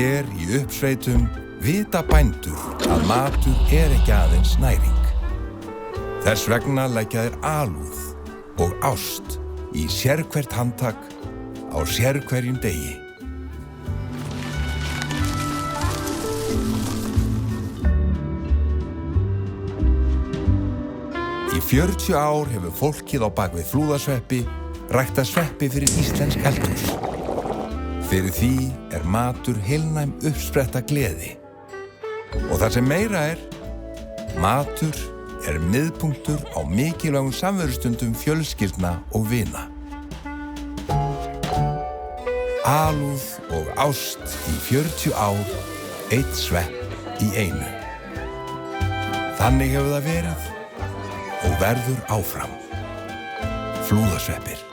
Hér í uppsveitum vita bændur að matur ekki aðeins næring. Þess vegna leggja þeir alúð og ást í sérhvert handtak á sérhverjum degi. Í 40 ár hefur fólkið á bak við flúðasveppi ræktað sveppi fyrir íslensk eldhús. Fyrir því matur heilnæm uppspretta gleði. Og það sem meira matur miðpunktur á mikilvægum samverustundum fjölskyldna og vina. Alúð og ást í 40 ár, einn svepp í einu. Þannig hefur það verið og verður áfram. Flúðasveppir.